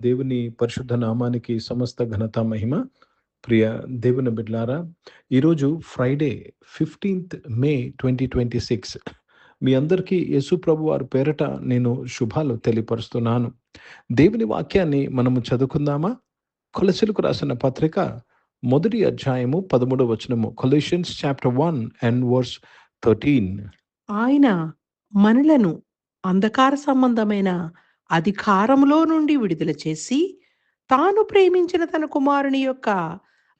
దేవుని పరిశుద్ధ నామానికి సమస్త ఘనత మహిమ. ప్రియ దేవుని బిడ్లారా, ఈరోజు ఫ్రైడే 15th మే 2026. మీ అందరికీ యేసు ప్రభు వారి పేరట నేను శుభాలు తెలియపరుస్తున్నాను. దేవుని వాక్యాన్ని మనము చదువుకుందామా? కొలసీలకు రాసిన పత్రిక 1వ అధ్యాయము 13వ వచనము. కొలెషన్స్ చాప్టర్ 1 అండ్ వర్స్ 13. ఆయన మనలను అంధకార సంబంధమైన అధికారములో నుండి విడుదల చేసి తాను ప్రేమించిన తన కుమారుని యొక్క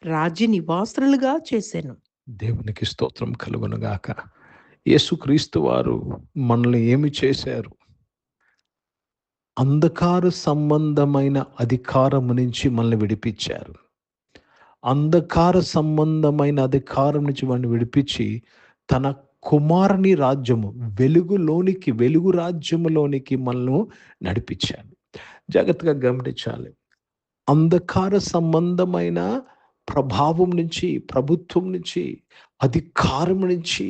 రాజ్య నివాసులుగా చేశాను. దేవునికి స్తోత్రం కలుగునుగాక. యేసుక్రీస్తు వారు మనల్ని ఏమి చేశారు? అంధకార సంబంధమైన అధికారం నుంచి మనల్ని విడిపించారు. అంధకార సంబంధమైన అధికారం నుంచి మనల్ని విడిపించి తన కుమారుని రాజ్యము, వెలుగు రాజ్యములోనికి మనల్ని నడిపించాడు. జాగ్రత్తగా గమనించాలి. అంధకార సంబంధమైన ప్రభావం నుంచి, ప్రభుత్వం నుంచి, అధికారం నుంచి,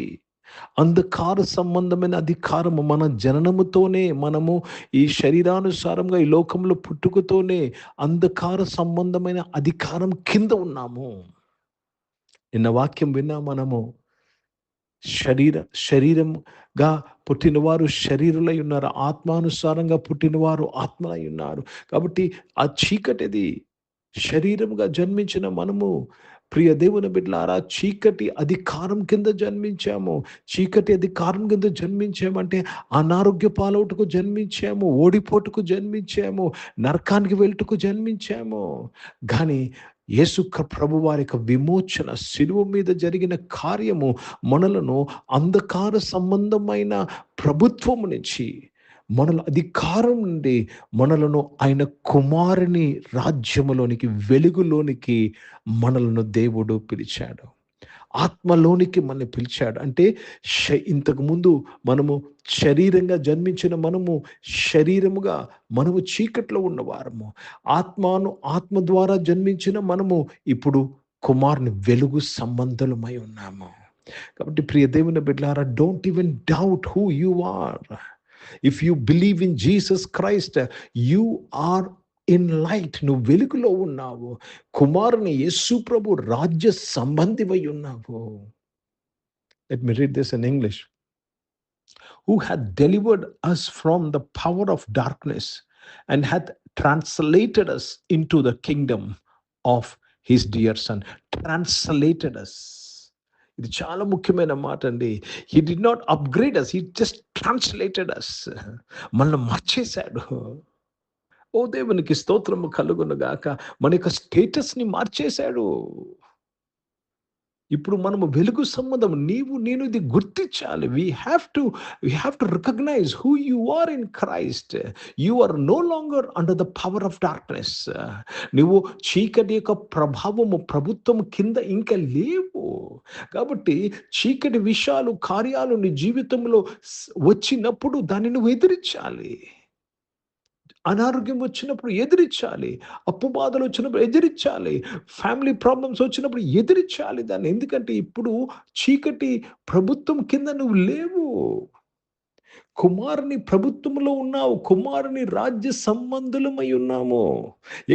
అంధకార సంబంధమైన అధికారము మన జననముతోనే, మనము ఈ శరీరానుసారంగా ఈ లోకంలో పుట్టుకతోనే అంధకార సంబంధమైన అధికారం కింద ఉన్నాము. నిన్న వాక్యం విన్నా మనము. శరీరంగా పుట్టినవారు శరీరులై ఉన్నారు, ఆత్మానుసారంగా పుట్టినవారు ఆత్మలై ఉన్నారు. కాబట్టి ఆ చీకటిది శరీరంగా జన్మించిన మనము, ప్రియ దేవుని బిడ్డలారా, చీకటి అధికారం కింద జన్మించాము. చీకటి అధికారం కింద జన్మించామంటే అనారోగ్య పాలవుటకు జన్మించాము, ఓడిపోటుకు జన్మించాము, నరకానికి వెళ్ళుటకు జన్మించాము. కానీ యేసు ప్రభు వారి యొక్క విమోచన, శిలువ మీద జరిగిన కార్యము మనలను అంధకార సంబంధమైన ప్రభుత్వము నుంచి, మనల అధికారం నుండి మనలను ఆయన కుమారుని రాజ్యములోనికి, వెలుగులోనికి మనలను దేవుడు పిలిచాడు. ఆత్మలోనికి మనల్ని పిలిచాడు. అంటే ఇంతకుముందు మనము శరీరంగా జన్మించిన మనము, శరీరముగా మనము చీకట్లో ఉన్నవారము. ఆత్మ ద్వారా జన్మించిన మనము ఇప్పుడు కుమారుని వెలుగు సంబంధులమై ఉన్నాము. కాబట్టి ప్రియ దేవుని బిడ్డలారా, don't even doubt who you are. If you believe in Jesus Christ, you are in light. నువ్వు వెలుగులో ఉన్నావు. కుమారుని యేసు ప్రభు రాజ్య సంబంధివై ఉన్నావు. Let me read this in English. Who hath delivered us from the power of darkness and hath translated us into the kingdom of his dear son. Translated us. ఇది చాలా ముఖ్యమైన మాట అండి. He did not upgrade us, he just translated us. మనల్ని మార్చేశాడు. ఓ దేవునికి స్తోత్రము కలుగునుగాక. మన యొక్క స్టేటస్ని మార్చేశాడు. ఇప్పుడు మనము వెలుగు సంబంధం, నేను ఇది గుర్తించాలి. We have to recognize who you are in Christ. You are no longer under the power of darkness. నువ్వు చీకటి యొక్క ప్రభావము, ప్రభుత్వం కింద ఇంకా లేవు. కాబట్టి చీకటి విషయాలు, కార్యాలు నీ జీవితంలో వచ్చినప్పుడు దాన్ని నువ్వు ఎదిరించాలి. అనారోగ్యం వచ్చినప్పుడు ఎదిరించాలి, అప్పు బాధలు వచ్చినప్పుడు ఎదిరించాలి, ఫ్యామిలీ ప్రాబ్లమ్స్ వచ్చినప్పుడు ఎదిరించాలి దాన్ని. ఎందుకంటే ఇప్పుడు చీకటి ప్రభుత్వం కింద నువ్వు లేవు. కుమారుని ప్రభుత్వంలో ఉన్నావు, కుమారుని రాజ్య సంబంధులమై ఉన్నాము.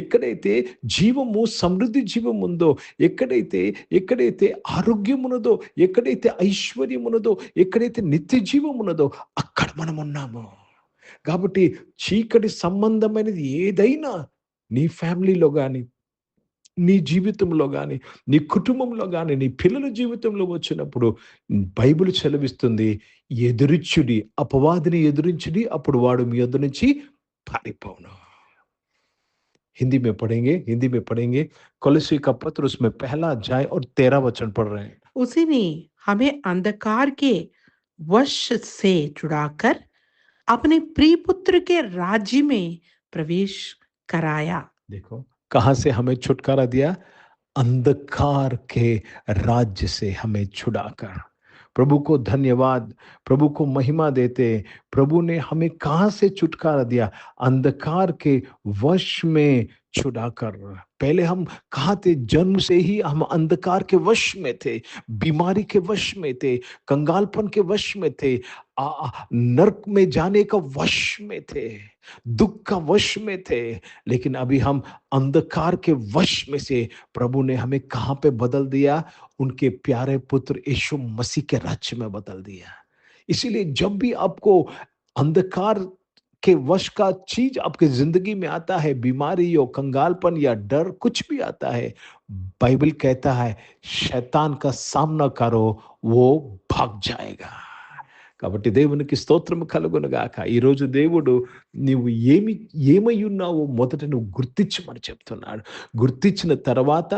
ఎక్కడైతే జీవము, సమృద్ధి జీవం ఉందో, ఎక్కడైతే ఆరోగ్యం ఉన్నదో, ఎక్కడైతే ఐశ్వర్యం ఉన్నదో, ఎక్కడైతే నిత్య జీవం ఉన్నదో అక్కడ మనం ఉన్నాము. కాబట్టి చీకటి సంబంధమైనది ఏదైనా నీ ఫ్యామిలీలో కానీ, నీ జీవితంలో కానీ, నీ కుటుంబంలో కానీ, నీ పిల్లల జీవితంలో వచ్చినప్పుడు బైబిల్ సెలవిస్తుంది, ఎదురిచ్చుడి, అపవాదిని ఎదురించుడి, అప్పుడు వాడు మీ యొద్ద నుంచి పారిపోవును. हिंदी में पढ़ेंगे कोलोसी का पत्र, उसमें 1 अध्याय और 13 वचन पढ़ रहे हैं. उसी ने हमें अंधकार के वश से छुड़ाकर अपने प्रिय पुत्र के राज्य में प्रवेश कराया. देखो कहां से हमें छुटकारा दिया? अंधकार के राज्य से हमें छुड़ाकर. प्रभु को धन्यवाद, प्रभु को महिमा देते, प्रभु ने हमें कहाँ से छुटकारा दिया? अंधकार के वश में छुड़ाकर। पहले हम कहाँ थे? जन्म से ही हम अंधकार के वश में थे, बीमारी के वश में थे, कंगालपन के वश में थे, नर्क में जाने का वश में थे, दुख का वश में थे। लेकिन अभी हम अंधकार के वश में से प्रभु ने हमें कहाँ पे बदल दिया? उनके प्यारे पुत्र यीशु मसीह के राज्य में बदल दिया। इसीलिए जब भी आपको अंधकार के वश का चीज आपकी जिंदगी में आता है, बीमारी हो, कंगालपन या डर, कुछ भी आता है, बाइबल कहता है शैतान का सामना करो, वो भाग जाएगा। కాబట్టి దేవునికి స్తోత్రం కలుగును గాక. ఈరోజు దేవుడు నువ్వు ఏమై ఉన్నావో మొదట నువ్వు గుర్తించమని చెప్తున్నాడు. గుర్తించిన తర్వాత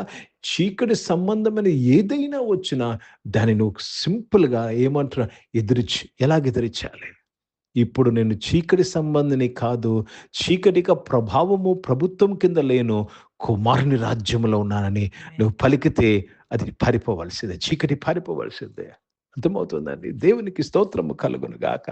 చీకటి సంబంధమైన ఏదైనా వచ్చినా దాన్ని నువ్వు సింపుల్గా ఏమంటున్నా ఎలాగ ఎదిరించాలి? ఇప్పుడు నేను చీకటి సంబంధిని కాదు, చీకటిక ప్రభావము ప్రభుత్వం కింద లేను, కుమారుని రాజ్యంలో ఉన్నానని నువ్వు పలికితే అది పారిపోవలసిందే, చీకటి పారిపోవలసిందే. అర్థమవుతుందండి. దేవునికి స్తోత్రము కలుగును గాక.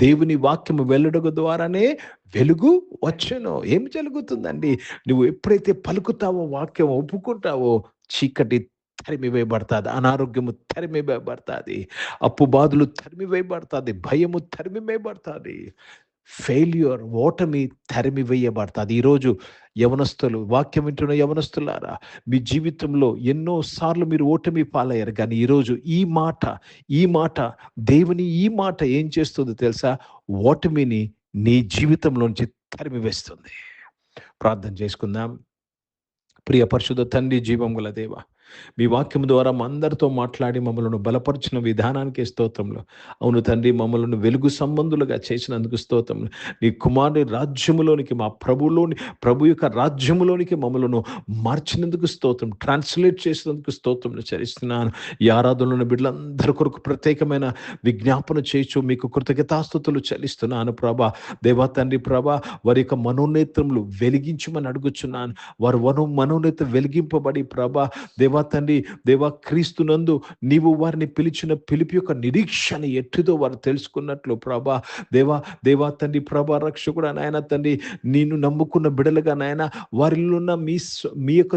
దేవుని వాక్యము వెల్లడుగు ద్వారానే వెలుగు వచ్చును. ఏమి జరుగుతుందండి? నువ్వు ఎప్పుడైతే పలుకుతావో, వాక్యం ఒప్పుకుంటావో, చీకటి తరిమివేయబడతాది, అనారోగ్యము తరిమివేయబడతాది, అప్పు బాధలు తరిమివేయబడతాది, భయము తరిమివేయబడతాది, ఫెయిల్యూర్, ఓటమి తరిమివేయబడతాది. ఈరోజు యవనస్తులు, వాక్యం వింటున్న యవనస్తులారా, మీ జీవితంలో ఎన్నో సార్లు మీరు ఓటమి పాలయ్యారు. కానీ ఈరోజు ఈ మాట దేవుని ఈ మాట ఏం చేస్తుందో తెలుసా? ఓటమిని నీ జీవితంలోంచి తరిమివేస్తుంది. ప్రార్థన చేసుకుందాం. ప్రియ పరిశుద్ధ తండ్రి, జీవం గల దేవ, మీ వాక్యం ద్వారా మా అందరితో మాట్లాడి మమ్మల్ని బలపరిచిన విధానానికి స్తోత్రములు. అవును తండ్రి, మమ్మల్ని వెలుగు సంబంధులుగా చేసినందుకు స్తోత్రములు. నీ కుమారుని రాజ్యములోనికి, మా ప్రభు యొక్క రాజ్యములోనికి మమ్మల్ని మార్చినందుకు స్తోత్రం, ట్రాన్స్లేట్ చేసినందుకు స్తోత్రములు చెల్లిస్తున్నాను. ఈ ఆరాధనలోని బిడ్డలందరి కొరకు ప్రత్యేకమైన విజ్ఞాపన చేయొచ్చు, మీకు కృతజ్ఞతాస్తుతులు చెల్లిస్తున్నాను ప్రభా. దేవా తండ్రి ప్రభా, వారి యొక్క మనోనేత్రములు వెలిగించమని అడుగుచున్నాను. వారు మనోనేత్రం వెలిగింపబడి ప్రభా, దేవా తండ్రి, దేవా క్రీస్తునందు నీవు వారిని పిలిచిన పిలుపు యొక్క నిరీక్షణ ఎట్టిదో వారు తెలుసుకున్నట్లు ప్రభా, దేవా తండ్రి ప్రభా, రక్షకుడా నాయన తండ్రి, నేను నమ్ముకున్న బిడలుగా నాయన వారిలో ఉన్న మీ యొక్క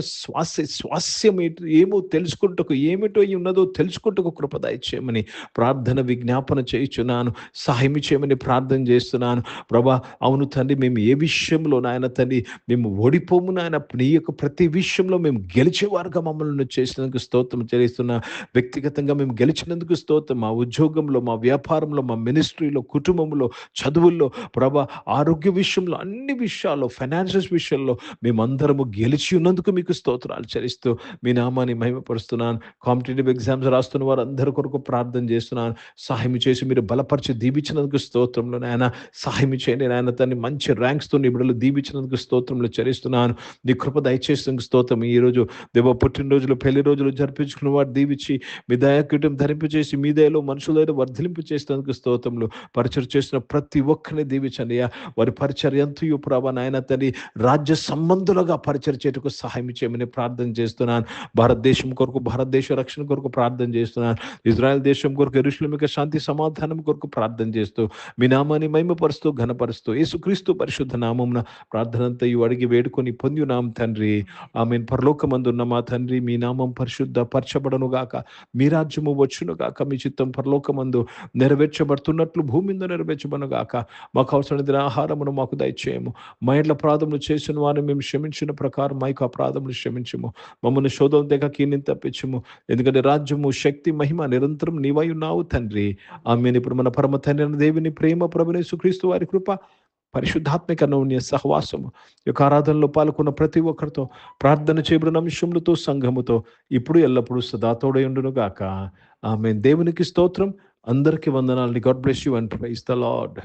స్వాస్యం ఏమో తెలుసుకుంటకు, ఏమిటో ఉన్నదో తెలుసుకుంటకు కృపదాయి చేయమని ప్రార్థన విజ్ఞాపన చేయుచున్నాను. సహాయం చేయమని ప్రార్థన చేస్తున్నాను ప్రభా. అవును తండ్రి, మేము ఏ విషయంలో నాయన తండ్రి మేము ఓడిపోము నాయన, నీ యొక్క ప్రతి విషయంలో మేము గెలిచేవారుగా మమ్మల్ని చేసినందుకు స్తోత్రం చెల్లిస్తున్నా. వ్యక్తిగతంగా మేము గెలిచినందుకు స్తోత్రం. మా ఉద్యోగంలో, మా వ్యాపారంలో, మా మినిస్ట్రీలో, కుటుంబంలో, చదువుల్లో ప్రభా, ఆరోగ్య విషయంలో, అన్ని విషయాల్లో, ఫైనాన్షియల్స్ విషయంలో మేమందరము గెలిచి ఉన్నందుకు మీకు స్తోత్రాలు చెల్లిస్తూ మీ నామాన్ని మహిమపరుస్తున్నాను. కాంపిటేటివ్ ఎగ్జామ్స్ రాస్తున్న వారు అందరి కొరకు ప్రార్థన చేస్తున్నాను. సహాయం చేసి మీరు బలపరిచి దీవించినందుకు స్తోత్రంలో నాయన సహాయం చేయండి నాయన తండ్రి. మంచి ర్యాంక్స్తో నీ బిడ్డలు దీవించినందుకు స్తోత్రంలో చెల్లిస్తున్నాను. నీ కృప దయచేసినందుకు స్తోత్రం. ఈరోజు దేవ పుట్టినరోజులు, పెళ్లి రోజులు జరిపించుకున్న వారు దీవించి మీ దయాకీటం ధరింపచేసి మీ దయలో మనుషుల దయలో వర్ధిలింపు చేసినందుకు స్తోత్రములు. పరిచర్య చేసిన ప్రతి ఒక్కరిని దీవించండి. వారి పరిచర్య ఎంతయు ప్రభా నాయన తండ్రి రాజ్య సంబంధులుగా పరిచర్య చేయటకు సహాయం చేయమని ప్రార్థన చేస్తున్నాను. భారతదేశం కొరకు, భారతదేశ రక్షణ కొరకు ప్రార్థన చేస్తున్నాను. ఇజ్రాయెల్ దేశం కొరకు, యెరూషలేముకు శాంతి సమాధానం కొరకు ప్రార్థన చేస్తూ మీ నామాన్ని మహిమపరుస్తూ ఘనపరుస్తూ యేసుక్రీస్తు పరిశుద్ధ నామమున ప్రార్థన అంతయు అడిగి వేడుకొని పొందునాం తండ్రి. ఆమేన్. పరలోకమందున్న మా తండ్రి, మీ నామం పరిశుద్ధ పరచబడను గాక, మీ రాజ్యము వచ్చును గాక, మీ చిత్తం పరలోకమందు నెరవేర్చబడుతున్నట్లు భూమి మీద నెరవేర్చబడును గాక. మాకు అవసరమైన ఆహారమును మాకు దయచేయము. మా ఇంట్లో అపరాధములు చేసిన వారిని మేము క్షమించిన ప్రకారం మా యొక్క అపరాధములు క్షమించము. మమ్మల్ని శోధన దగ్గర కీని తప్పించము. ఎందుకంటే రాజ్యము, శక్తి, మహిమ నిరంతరం నీవై ఉన్నావు తండ్రి. ఆమేన్. ఇప్పుడు మన పరమ తండ్రి అయిన దేవుని ప్రేమ, ప్రభువైన యేసుక్రీస్తు వారి కృప, పరిశుద్ధాత్మిక అన్యోన్య సహవాసము యొక్క ఆరాధనలో పాల్గొన్న ప్రతి ఒక్కరితో, ప్రార్థన చేయబడిన అంశములతో, సంఘముతో ఇప్పుడు ఎల్లప్పుడూ సదా తోడై ఉండును గాక. ఆమేన్. దేవునికి స్తోత్రం. అందరికీ వందనాలు. God bless you and praise the lord.